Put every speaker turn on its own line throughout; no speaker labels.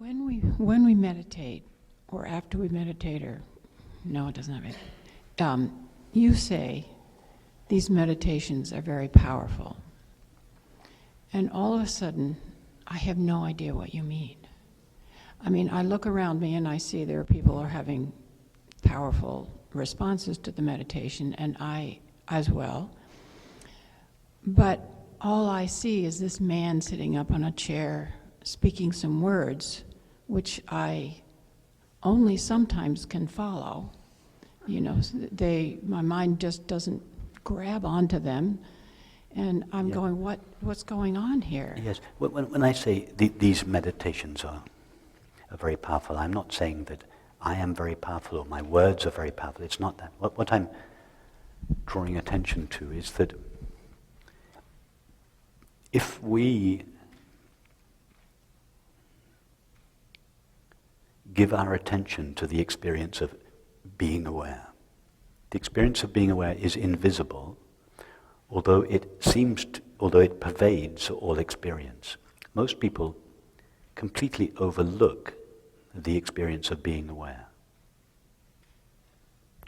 When we meditate, or after we meditate, or no, it doesn't have it. You say these meditations are very powerful, and all of a sudden, I have no idea what you mean. I mean, I look around me and I see there are people who are having powerful responses to the meditation, and I as well. But all I see is this man sitting up on a chair speaking some words, which I only sometimes can follow. You know, my mind just doesn't grab onto them, and I'm going, what's going on here?
Yes, when I say these meditations are very powerful, I'm not saying that I am very powerful or my words are very powerful. It's not that. What I'm drawing attention to is that if we give our attention to the experience of being aware, the experience of being aware is invisible, although it pervades all experience. Most people completely overlook the experience of being aware.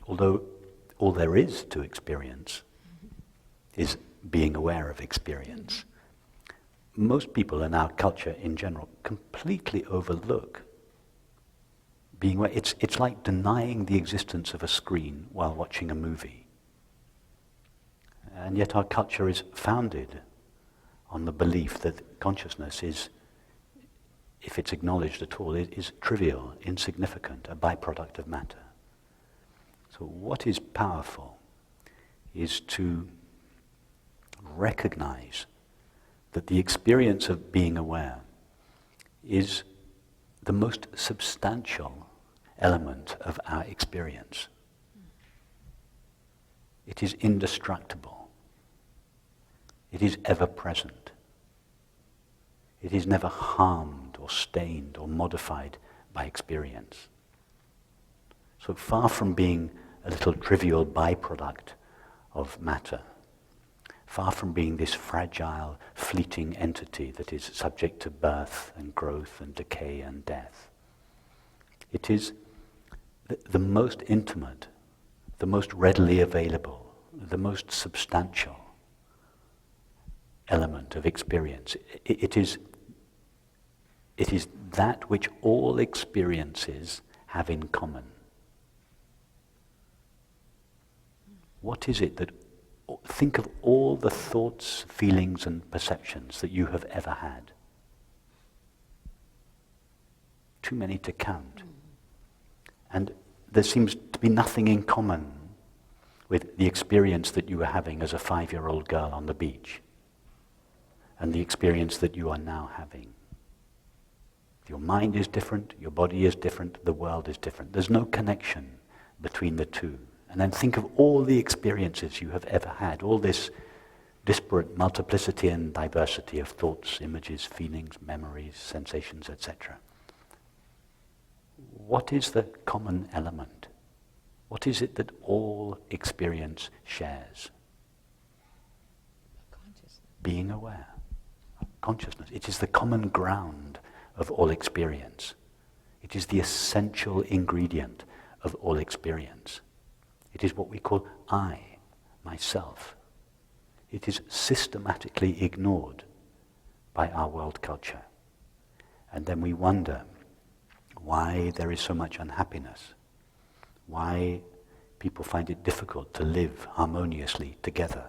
Although all there is to experience is being aware of experience. Most people in our culture in general completely overlook being aware. It's like denying the existence of a screen while watching a movie. And yet our culture is founded on the belief that consciousness is, if it's acknowledged at all, it is trivial, insignificant, a byproduct of matter. So what is powerful is to recognize that the experience of being aware is the most substantial element of our experience. It is indestructible. It is ever present. It is never harmed or stained or modified by experience. So far from being a little trivial byproduct of matter, far from being this fragile, fleeting entity that is subject to birth and growth and decay and death, it is the most intimate, the most readily available, the most substantial element of experience. It is that which all experiences have in common. What is it that, think of all the thoughts, feelings and perceptions that you have ever had. Too many to count. And there seems to be nothing in common with the experience that you were having as a 5-year-old girl on the beach and the experience that you are now having. Your mind is different, your body is different, the world is different. There's no connection between the two. And then think of all the experiences you have ever had, all this disparate multiplicity and diversity of thoughts, images, feelings, memories, sensations, etc. What is the common element? What is it that all experience shares?
Consciousness.
Being aware. Consciousness. It is the common ground of all experience. It is the essential ingredient of all experience. It is what we call I, myself. It is systematically ignored by our world culture. And then we wonder why there is so much unhappiness, why people find it difficult to live harmoniously together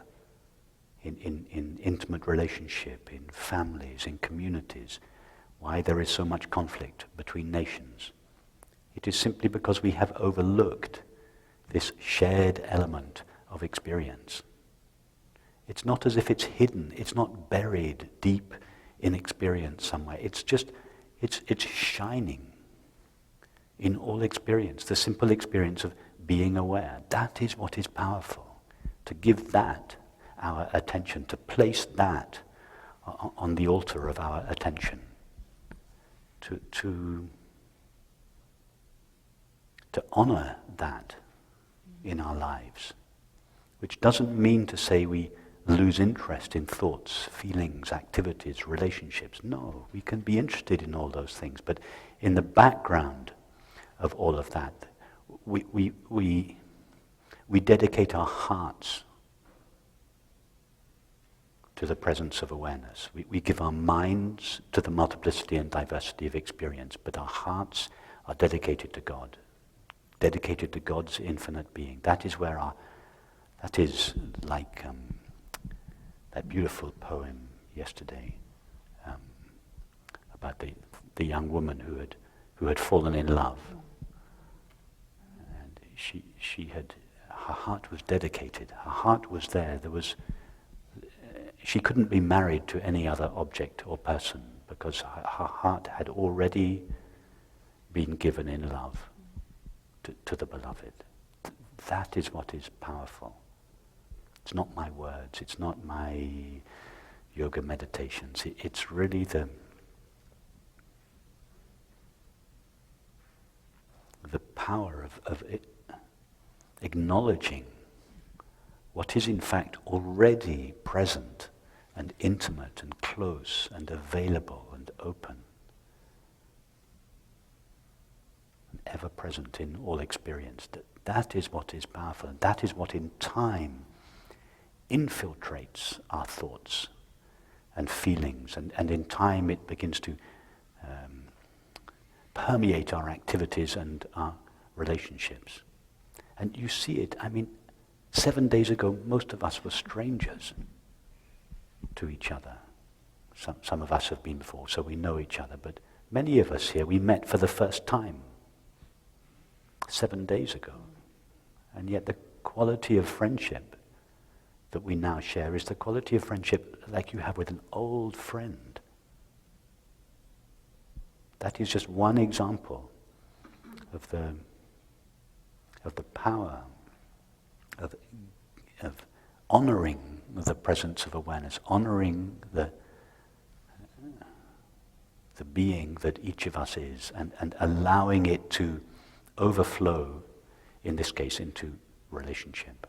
in intimate relationship, in families, in communities, why there is so much conflict between nations. It is simply because we have overlooked this shared element of experience. It's not as if it's hidden, it's not buried deep in experience somewhere. It's just, it's shining in all experience, the simple experience of being aware. That is what is powerful. To give that our attention, to place that on the altar of our attention, to honor that in our lives, which doesn't mean to say we lose interest in thoughts, feelings, activities, relationships. No, we can be interested in all those things, but in the background of all of that, we dedicate our hearts to the presence of awareness. We give our minds to the multiplicity and diversity of experience, but our hearts are dedicated to God, dedicated to God's infinite being. That is where that is like that beautiful poem yesterday about the young woman who had fallen in love, and her heart was dedicated. Her heart was there. She couldn't be married to any other object or person because her heart had already been given in love to the beloved. That is what is powerful. It's not my words, it's not my yoga meditations. It's really the power of acknowledging what is in fact already present and intimate and close and available and open and ever present in all experience. That is what is powerful, and that is what in time infiltrates our thoughts and feelings, and in time it begins to permeate our activities and our relationships. And you see it, 7 days ago most of us were strangers to each other. Some of us have been before, so we know each other, but many of us here, we met for the first time 7 days ago. And yet the quality of friendship that we now share is the quality of friendship like you have with an old friend. That is just one example of the power of honoring the presence of awareness, honoring the being that each of us is, and allowing it to overflow, in this case, into relationship.